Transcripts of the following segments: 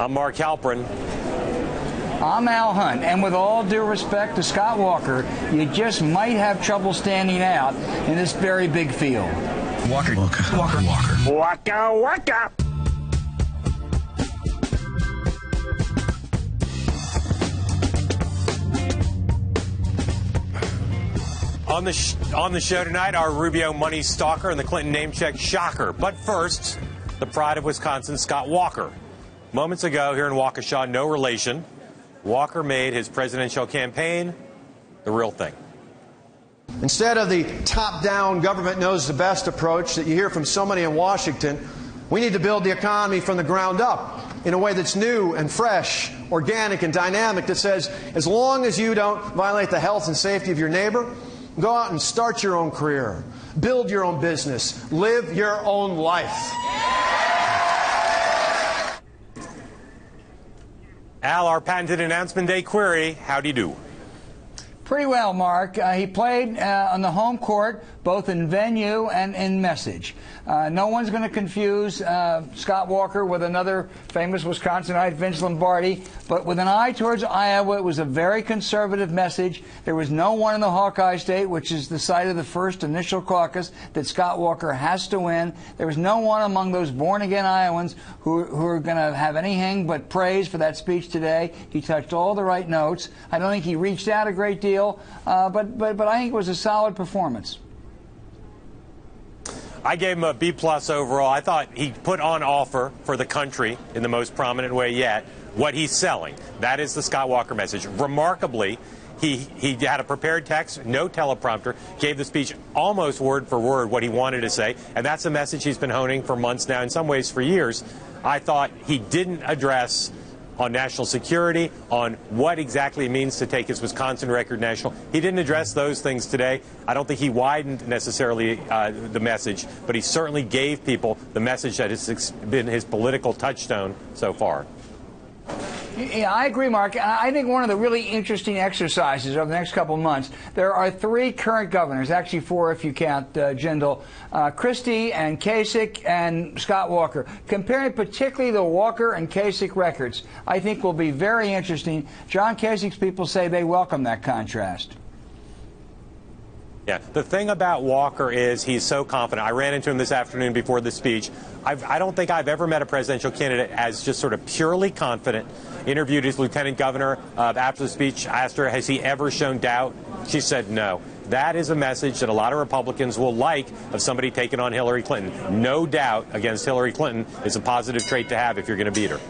I'm Mark Halperin. I'm Al Hunt, and with all due respect to Scott Walker, you just might have trouble standing out in this very big field. Walker. On the show tonight, our Rubio money stalker and the Clinton name check shocker. But first, the pride of Wisconsin, Scott Walker. Moments ago here in Waukesha, no relation, Walker made his presidential campaign the real thing. Instead of the top-down government knows the best approach that you hear from so many in Washington, we need to build the economy from the ground up in a way that's new and fresh, organic and dynamic, that says as long as you don't violate the health and safety of your neighbor, go out and start your own career, build your own business, live your own life. Al, our patented announcement day query, how do you do? Pretty well, Mark. He played on the home court, both in venue and in message. No one's going to confuse Scott Walker with another famous Wisconsinite, Vince Lombardi. But with an eye towards Iowa, it was a very conservative message. There was no one in the Hawkeye State, which is the site of the first initial caucus, that Scott Walker has to win. There was no one among those born-again Iowans who are going to have anything but praise for that speech today. He touched all the right notes. I don't think he reached out a great deal, but I think it was a solid performance. I gave him a B+ overall. I thought he put on offer for the country in the most prominent way yet what he's selling. That is the Scott Walker message. Remarkably, he had a prepared text, no teleprompter, gave the speech almost word for word what he wanted to say, and that's a message he's been honing for months now, in some ways for years. I thought he didn't address on national security, on what exactly it means to take his Wisconsin record national. He didn't address those things today. I don't think he widened necessarily the message, but he certainly gave people the message that has been his political touchstone so far. Yeah, I agree, Mark. I think one of the really interesting exercises over the next couple of months, there are 3 current governors, actually 4 if you count Jindal, Christie and Kasich and Scott Walker. Comparing particularly the Walker and Kasich records, I think will be very interesting. John Kasich's people say they welcome that contrast. Yeah, the thing about Walker is he's so confident. I ran into him this afternoon before the speech. I don't think I've ever met a presidential candidate as just sort of purely confident. Interviewed his lieutenant governor after the speech, asked her, has he ever shown doubt? She said no. That is a message that a lot of Republicans will like of somebody taking on Hillary Clinton. No doubt against Hillary Clinton is a positive trait to have if you're going to beat her.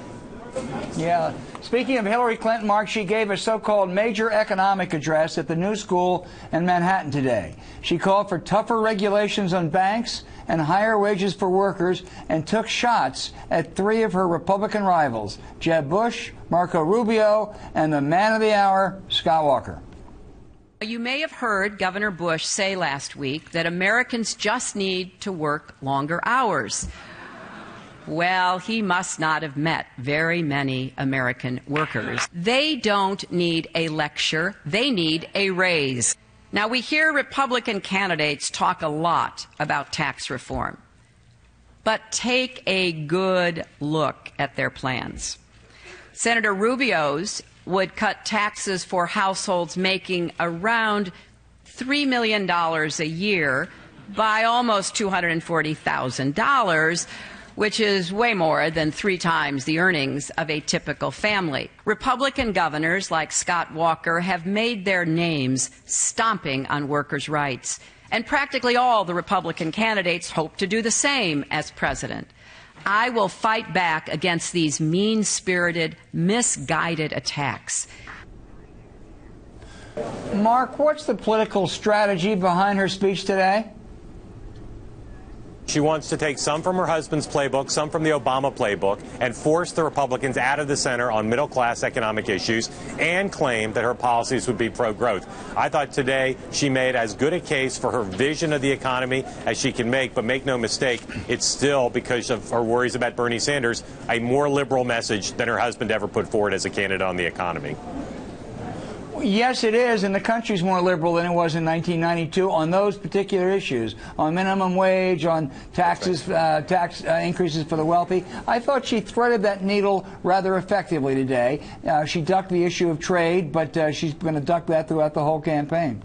Yeah. Speaking of Hillary Clinton, Mark, she gave a so-called major economic address at the New School in Manhattan today. She called for tougher regulations on banks and higher wages for workers, and took shots at 3 of her Republican rivals, Jeb Bush, Marco Rubio, and the man of the hour, Scott Walker. You may have heard Governor Bush say last week that Americans just need to work longer hours. Well, he must not have met very many American workers. They don't need a lecture. They need a raise. Now, we hear Republican candidates talk a lot about tax reform, but take a good look at their plans. Senator Rubio's would cut taxes for households making around $3 million a year by almost $240,000, which is way more than 3 times the earnings of a typical family. Republican governors like Scott Walker have made their names stomping on workers' rights, and practically all the Republican candidates hope to do the same as president. I will fight back against these mean-spirited, misguided attacks. Mark, what's the political strategy behind her speech today? She wants to take some from her husband's playbook, some from the Obama playbook, and force the Republicans out of the center on middle-class economic issues and claim that her policies would be pro-growth. I thought today she made as good a case for her vision of the economy as she can make, but make no mistake, it's still, because of her worries about Bernie Sanders, a more liberal message than her husband ever put forward as a candidate on the economy. Yes, it is, and the country's more liberal than it was in 1992 on those particular issues, on minimum wage, on taxes, tax increases for the wealthy. I thought she threaded that needle rather effectively today. She ducked the issue of trade, but she's going to duck that throughout the whole campaign.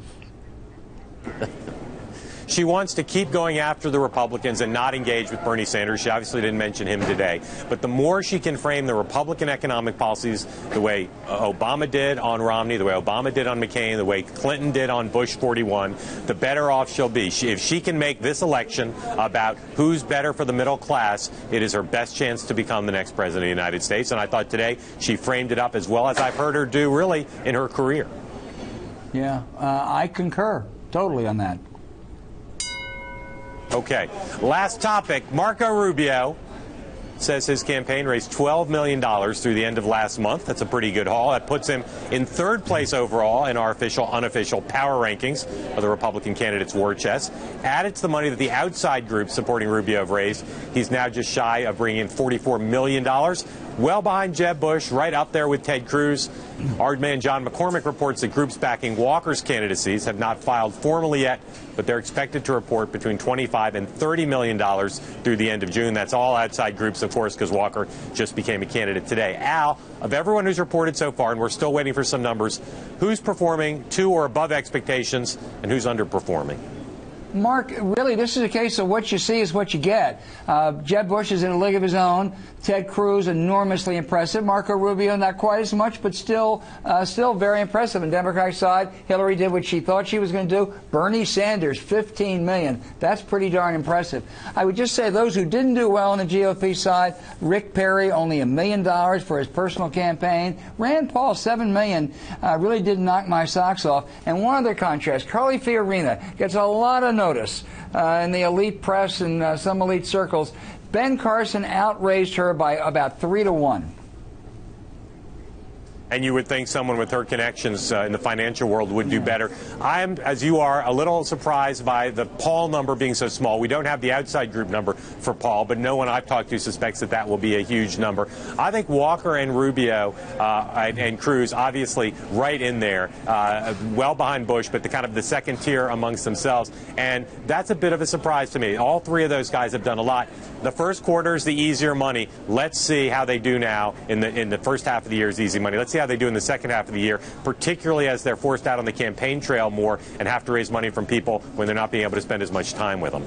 She wants to keep going after the Republicans and not engage with Bernie Sanders. She obviously didn't mention him today. But the more she can frame the Republican economic policies the way Obama did on Romney, the way Obama did on McCain, the way Clinton did on Bush 41, the better off she'll be. If she can make this election about who's better for the middle class, it is her best chance to become the next president of the United States. And I thought today she framed it up as well as I've heard her do really in her career. Yeah, I concur totally on that. Okay, last topic. Marco Rubio says his campaign raised $12 million through the end of last month. That's a pretty good haul. That puts him in third place overall in our unofficial power rankings of the Republican candidates' war chest. Added to the money that the outside groups supporting Rubio have raised, he's now just shy of bringing in $44 million. Well behind Jeb Bush, right up there with Ted Cruz. Our man John McCormick reports that groups backing Walker's candidacies have not filed formally yet, but they're expected to report between $25 and $30 million through the end of June. That's all outside groups, of course, because Walker just became a candidate today. Al, of everyone who's reported so far, and we're still waiting for some numbers, who's performing to or above expectations and who's underperforming? Mark, really, this is a case of what you see is what you get. Jeb Bush is in a league of his own. Ted Cruz, enormously impressive. Marco Rubio, not quite as much, but still very impressive. On the Democratic side, Hillary did what she thought she was going to do. Bernie Sanders, $15 million. That's pretty darn impressive. I would just say those who didn't do well on the GOP side, Rick Perry, only $1 million for his personal campaign. Rand Paul, $7 million, really did knock my socks off. And one other contrast, Carly Fiorina gets a lot of notice in the elite press and some elite circles. Ben Carson outraised her by about 3 to 1. And you would think someone with her connections in the financial world would do better. I am, as you are, a little surprised by the Paul number being so small. We don't have the outside group number for Paul, but no one I've talked to suspects that that will be a huge number. I think Walker and Rubio and Cruz, obviously right in there, well behind Bush, but the kind of the second tier amongst themselves. And that's a bit of a surprise to me. All three of those guys have done a lot. The first quarter is the easier money. Let's see how they do now in the first half of the year is easy money. Let's see how they do in the second half of the year, particularly as they're forced out on the campaign trail more and have to raise money from people when they're not being able to spend as much time with them.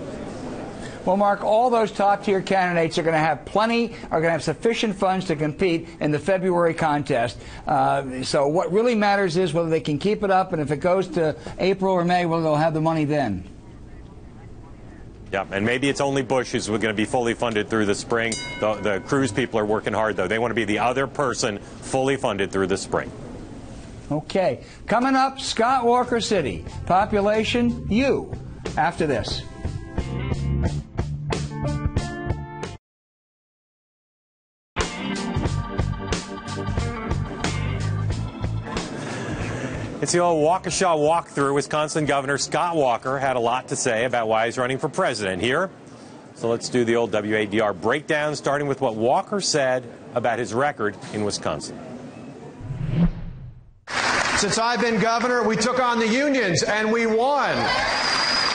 Well, Mark, all those top-tier candidates are going to have are going to have sufficient funds to compete in the February contest. So what really matters is whether they can keep it up, and if it goes to April or May, whether they'll have the money then. Yeah, and maybe it's only Bush who's going to be fully funded through the spring. The Cruz people are working hard, though. They want to be the other person fully funded through the spring. Okay. Coming up, Scott Walker City. Population, you. After this. It's the old Waukesha walkthrough. Wisconsin Governor Scott Walker had a lot to say about why he's running for president here. So let's do the old WADR breakdown, starting with what Walker said about his record in Wisconsin. Since I've been governor, we took on the unions and we won.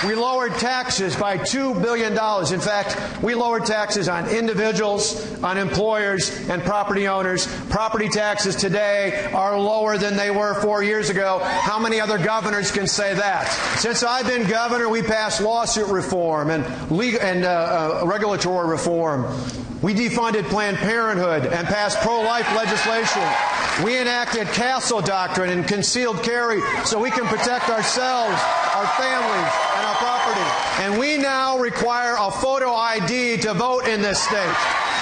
We lowered taxes by $2 billion. In fact, we lowered taxes on individuals, on employers, and property owners. Property taxes today are lower than they were 4 years ago. How many other governors can say that? Since I've been governor, we passed lawsuit reform and regulatory reform. We defunded Planned Parenthood and passed pro-life legislation. We enacted Castle Doctrine and concealed carry so we can protect ourselves, our families, and our property. And we now require a photo ID to vote in this state.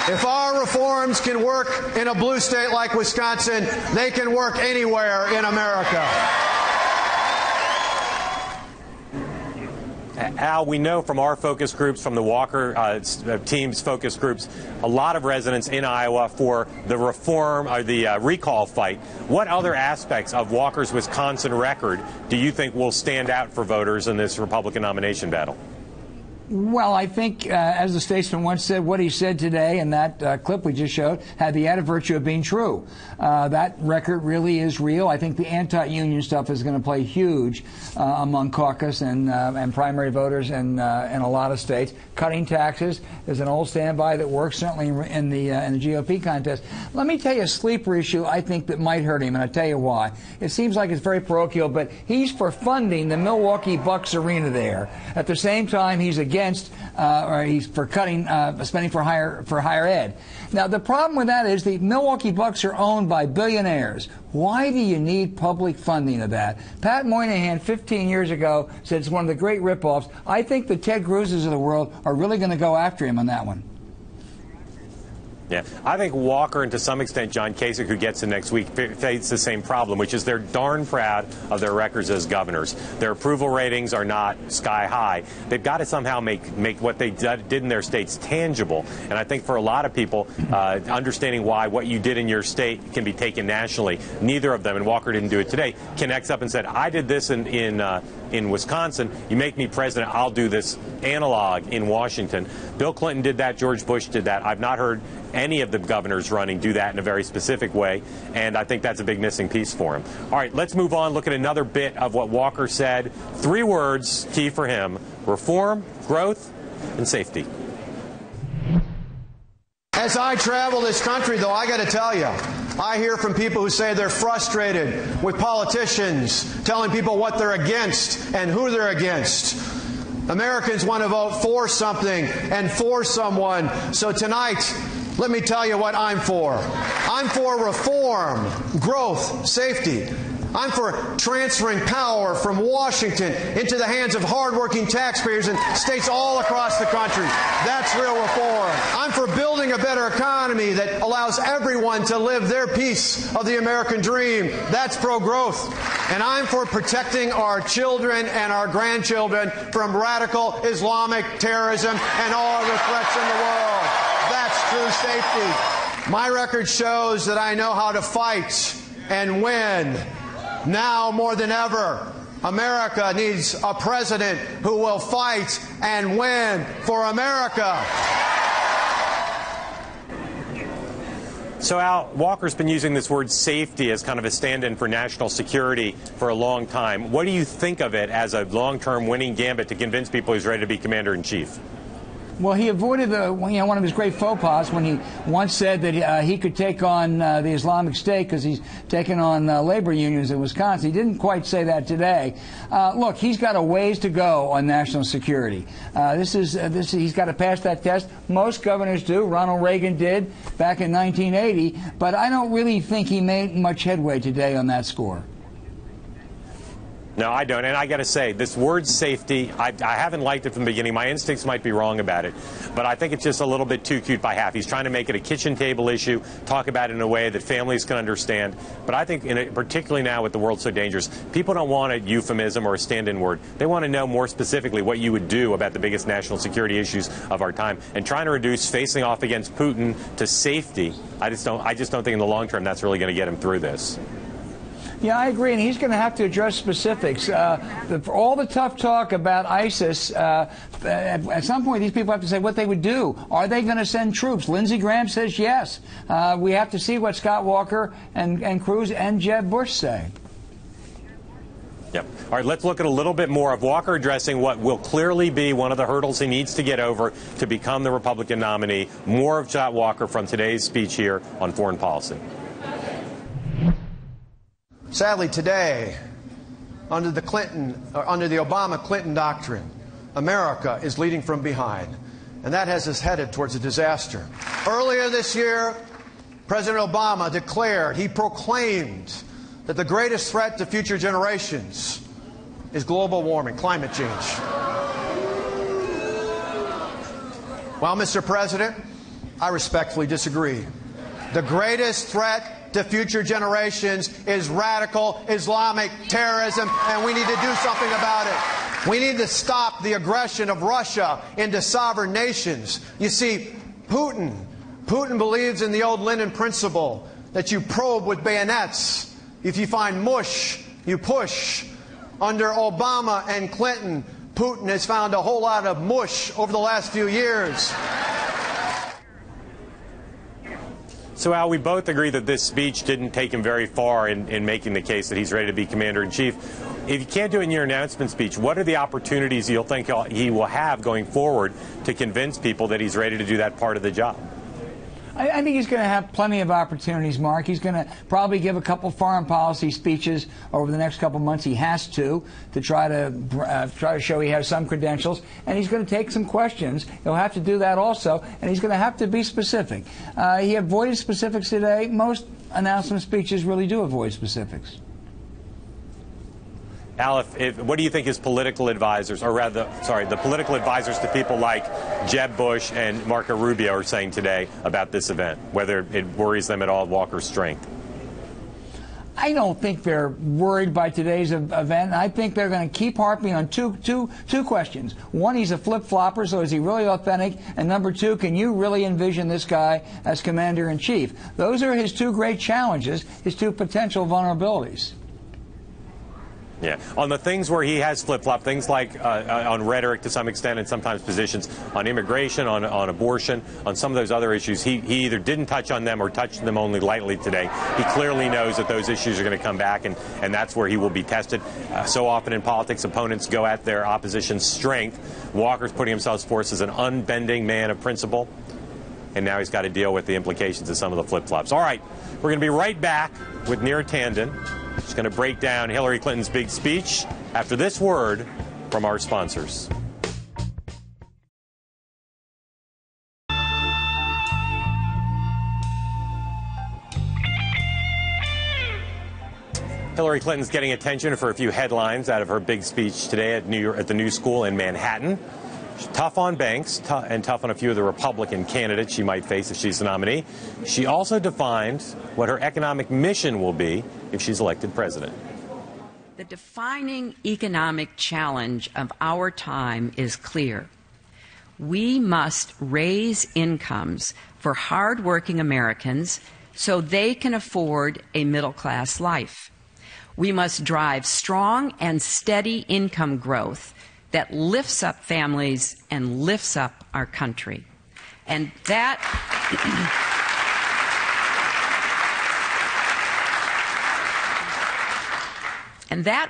If our reforms can work in a blue state like Wisconsin, they can work anywhere in America. Al, we know from our focus groups, from the Walker team's focus groups, a lot of residents in Iowa for the reform or the recall fight. What other aspects of Walker's Wisconsin record do you think will stand out for voters in this Republican nomination battle? Well, I think, as the statesman once said, what he said today in that clip we just showed had the added virtue of being true. That record really is real. I think the anti-union stuff is going to play huge among caucus and primary voters in a lot of states. Cutting taxes is an old standby that works, certainly in the GOP contest. Let me tell you a sleeper issue I think that might hurt him, and I'll tell you why. It seems like it's very parochial, but he's for funding the Milwaukee Bucks arena there. At the same time, he's or he's for cutting spending for higher ed. Now, the problem with that is the Milwaukee Bucks are owned by billionaires. Why do you need public funding of that? Pat Moynihan 15 years ago said it's one of the great ripoffs. I think the Ted Cruz's of the world are really going to go after him on that one. Yeah, I think Walker and to some extent John Kasich, who gets in next week, face the same problem, which is they're darn proud of their records as governors. Their approval ratings are not sky high. They've got to somehow make what they did in their states tangible. And I think for a lot of people, understanding why what you did in your state can be taken nationally, neither of them, and Walker didn't do it today, connects up and said, I did this in Wisconsin. You make me president, I'll do this analog in Washington. Bill Clinton did that. George Bush did that. I've not heard any of the governors running do that in a very specific way, and I think that's a big missing piece for him. All right, let's move on. Look at another bit of what Walker said. 3 words, key for him: reform, growth, and safety. As I travel this country, though, I got to tell you, I hear from people who say they're frustrated with politicians telling people what they're against and who they're against. Americans want to vote for something and for someone. So tonight, let me tell you what I'm for. I'm for reform, growth, safety. I'm for transferring power from Washington into the hands of hardworking taxpayers in states all across the country. That's real reform. I'm for building a better economy that allows everyone to live their piece of the American dream. That's pro-growth. And I'm for protecting our children and our grandchildren from radical Islamic terrorism and all other threats in the world. That's true safety. My record shows that I know how to fight and win. Now more than ever, America needs a president who will fight and win for America. So, Al, Walker's been using this word safety as kind of a stand-in for national security for a long time. What do you think of it as a long-term winning gambit to convince people he's ready to be commander-in-chief? Well, he avoided one of his great faux pas when he once said that he could take on the Islamic State because he's taken on labor unions in Wisconsin. He didn't quite say that today. Look, he's got a ways to go on national security. He's got to pass that test. Most governors do. Ronald Reagan did back in 1980. But I don't really think he made much headway today on that score. No, I don't. And I got to say, this word safety, I haven't liked it from the beginning. My instincts might be wrong about it, but I think it's just a little bit too cute by half. He's trying to make it a kitchen table issue, talk about it in a way that families can understand. But I think, particularly now with the world so dangerous, people don't want a euphemism or a stand-in word. They want to know more specifically what you would do about the biggest national security issues of our time. And trying to reduce facing off against Putin to safety, I just don't think in the long term that's really going to get him through this. Yeah, I agree, and he's going to have to address specifics. For all the tough talk about ISIS, at some point these people have to say what they would do. Are they going to send troops? Lindsey Graham says yes. We have to see what Scott Walker and Cruz and Jeb Bush say. Yep. All right, let's look at a little bit more of Walker addressing what will clearly be one of the hurdles he needs to get over to become the Republican nominee. More of Scott Walker from today's speech here on foreign policy. Sadly, today, under the Obama-Clinton doctrine, America is leading from behind, and that has us headed towards a disaster. Earlier this year, President Obama he proclaimed that the greatest threat to future generations is global warming, climate change. Well, Mr. President, I respectfully disagree. The greatest threat to future generations is radical Islamic terrorism, and we need to do something about it. We need to stop the aggression of Russia into sovereign nations. You see, Putin believes in the old Lenin principle that you probe with bayonets. If you find mush, you push. Under Obama and Clinton, Putin has found a whole lot of mush over the last few years. So, Al, we both agree that this speech didn't take him very far in making the case that he's ready to be commander-in-chief. If you can't do it in your announcement speech, what are the opportunities you'll think he will have going forward to convince people that he's ready to do that part of the job? I think he's going to have plenty of opportunities, Mark. He's going to probably give a couple foreign policy speeches over the next couple months. He has to try to show he has some credentials, and he's going to take some questions. He'll have to do that also, and he's going to have to be specific. He avoided specifics today. Most announcement speeches really do avoid specifics. Al, what do you think his political advisors, or rather, the political advisors to people like Jeb Bush and Marco Rubio are saying today about this event, whether it worries them at all, Walker's strength? I don't think they're worried by today's event. I think they're going to keep harping on two questions. One, he's a flip-flopper, so is he really authentic? And number two, can you really envision this guy as commander-in-chief? Those are his two great challenges, his two potential vulnerabilities. Yeah. On the things where he has flip-flopped, things like on rhetoric to some extent and sometimes positions on immigration, on abortion, on some of those other issues, he either didn't touch on them or touched them only lightly today. He clearly knows that those issues are going to come back, and that's where he will be tested. So often in politics, opponents go at their opposition's strength. Walker's putting himself forth as an unbending man of principle, and now he's got to deal with the implications of some of the flip-flops. All right, we're going to be right back with Neera Tanden. She's going to break down Hillary Clinton's big speech after this word from our sponsors. Hillary Clinton's getting attention for a few headlines out of her big speech today at the New School in Manhattan. She's tough on banks and tough on a few of the Republican candidates she might face if she's the nominee. She also defined what her economic mission will be if she's elected president. The defining economic challenge of our time is clear. We must raise incomes for hardworking Americans so they can afford a middle-class life. We must drive strong and steady income growth that lifts up families and lifts up our country. And that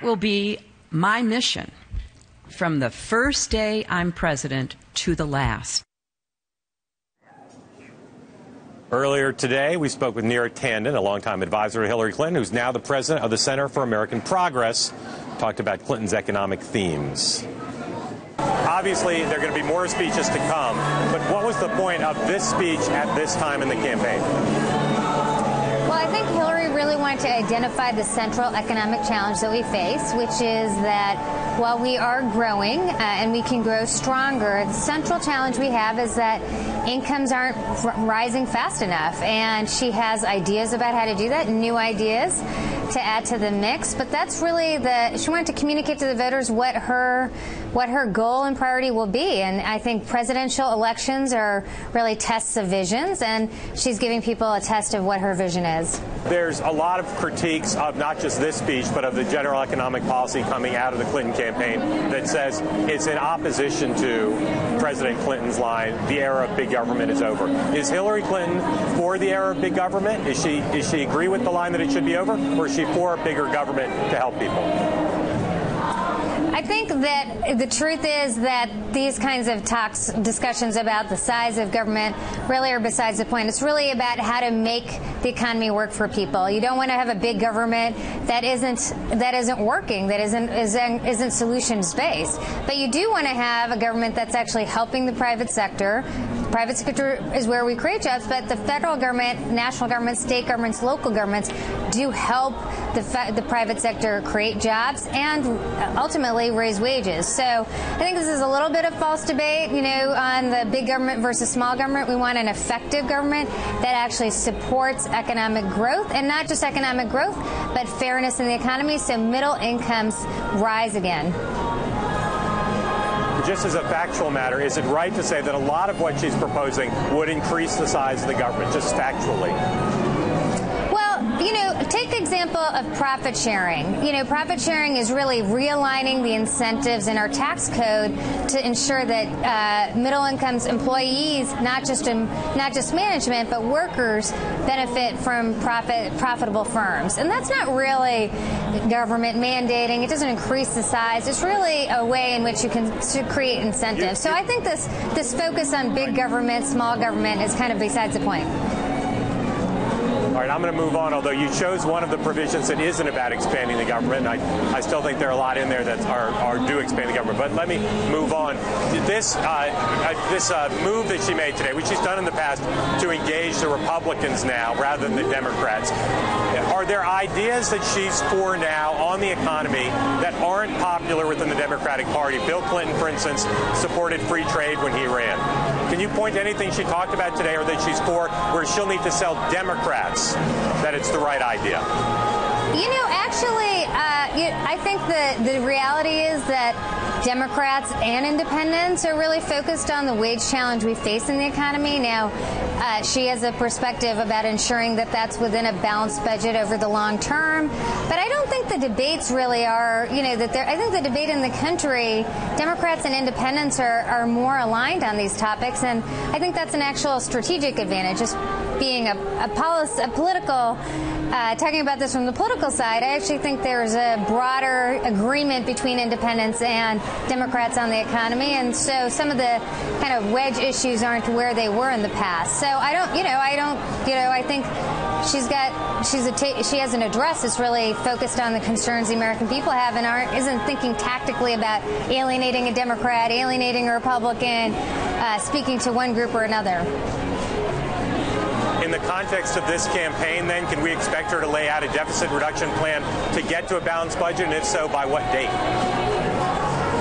will be my mission from the first day I'm president to the last. Earlier today, we spoke with Neera Tanden, a longtime advisor to Hillary Clinton, who's now the president of the Center for American Progress. Talked about Clinton's economic themes. Obviously, there are going to be more speeches to come, but what was the point of this speech at this time in the campaign? Well, I think Hillary really wanted to identify the central economic challenge that we face, which is that while we are growing and we can grow stronger, the central challenge we have is that incomes aren't rising fast enough. And she has ideas about how to do that, new ideas to add to the mix. But that's really she wanted to communicate to the voters what her goal and priority will be. And I think presidential elections are really tests of visions, and she's giving people a test of what her vision is. There's a lot of critiques of not just this speech, but of the general economic policy coming out of the Clinton campaign that says it's in opposition to President Clinton's line, the era of big government is over. Is Hillary Clinton for the era of big government? Is she agree with the line that it should be over, or is she for bigger government to help people? I think that the truth is that these kinds of discussions about the size of government really are besides the point. It's really about how to make the economy work for people. You don't want to have a big government that isn't working, that isn't solutions based. But you do want to have a government that's actually helping the private sector. Private sector is where we create jobs, but the federal government, national governments, state governments, local governments do help the private sector create jobs and ultimately raise wages. So I think this is a little bit of false debate, on the big government versus small government. We want an effective government that actually supports economic growth, and not just economic growth, but fairness in the economy so middle incomes rise again. Just as a factual matter, is it right to say that a lot of what she's proposing would increase the size of the government, just factually? Well, take the example example of profit sharing. You know, profit sharing is really realigning the incentives in our tax code to ensure that middle-income employees, not just management, but workers, benefit from profitable firms. And that's not really government mandating. It doesn't increase the size. It's really a way in which you can create incentives. So I think this focus on big government, small government is kind of besides the point. All right, I'm going to move on, although you chose one of the provisions that isn't about expanding the government. I still think there are a lot in there that do expand the government. But let me move on. This move that she made today, which she's done in the past, to engage the Republicans now rather than the Democrats, are there ideas that she's for now on the economy that aren't popular within the Democratic Party? Bill Clinton, for instance, supported free trade when he ran. Can you point to anything she talked about today or that she's for where she'll need to sell Democrats that it's the right idea? You know, actually, I think the reality is that Democrats and independents are really focused on the wage challenge we face in the economy. Now, she has a perspective about ensuring that that's within a balanced budget over the long term. But I don't think the debates really are, you know, I think the debate in the country, Democrats and independents are more aligned on these topics. And I think that's an actual strategic advantage. Just being a political, talking about this from the political side, I actually think there's a broader agreement between independents and Democrats on the economy, and so some of the kind of wedge issues aren't where they were in the past. So I think she has an address that's really focused on the concerns the American people have and isn't thinking tactically about alienating a Democrat, alienating a Republican, speaking to one group or another. In the context of this campaign, then, can we expect her to lay out a deficit reduction plan to get to a balanced budget, and if so, by what date?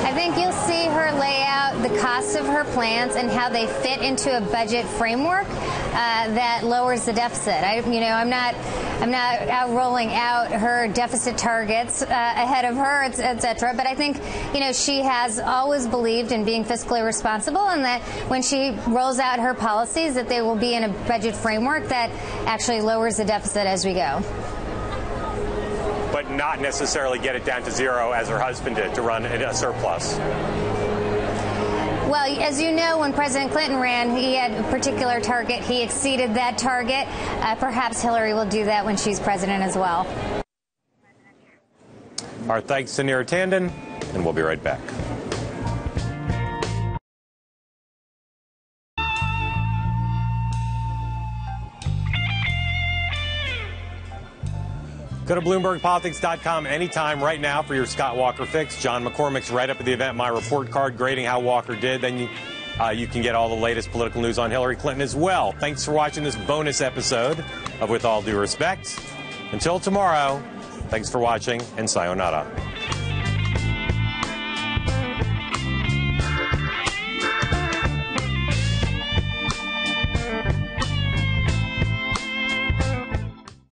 I think you'll see her lay out the costs of her plans and how they fit into a budget framework that lowers the deficit. I'm not out rolling out her deficit targets ahead of her, et cetera. But I think, she has always believed in being fiscally responsible, and that when she rolls out her policies, that they will be in a budget framework that actually lowers the deficit as we go. But not necessarily get it down to zero as her husband did, to run a surplus. Well, as you know, when President Clinton ran, he had a particular target. He exceeded that target. Perhaps Hillary will do that when she's president as well. Our thanks to Neera Tanden, and we'll be right back. Go to BloombergPolitics.com anytime right now for your Scott Walker fix. John McCormick's right up at the event, my report card grading how Walker did. Then you can get all the latest political news on Hillary Clinton as well. Thanks for watching this bonus episode of With All Due Respect. Until tomorrow, thanks for watching, and sayonara.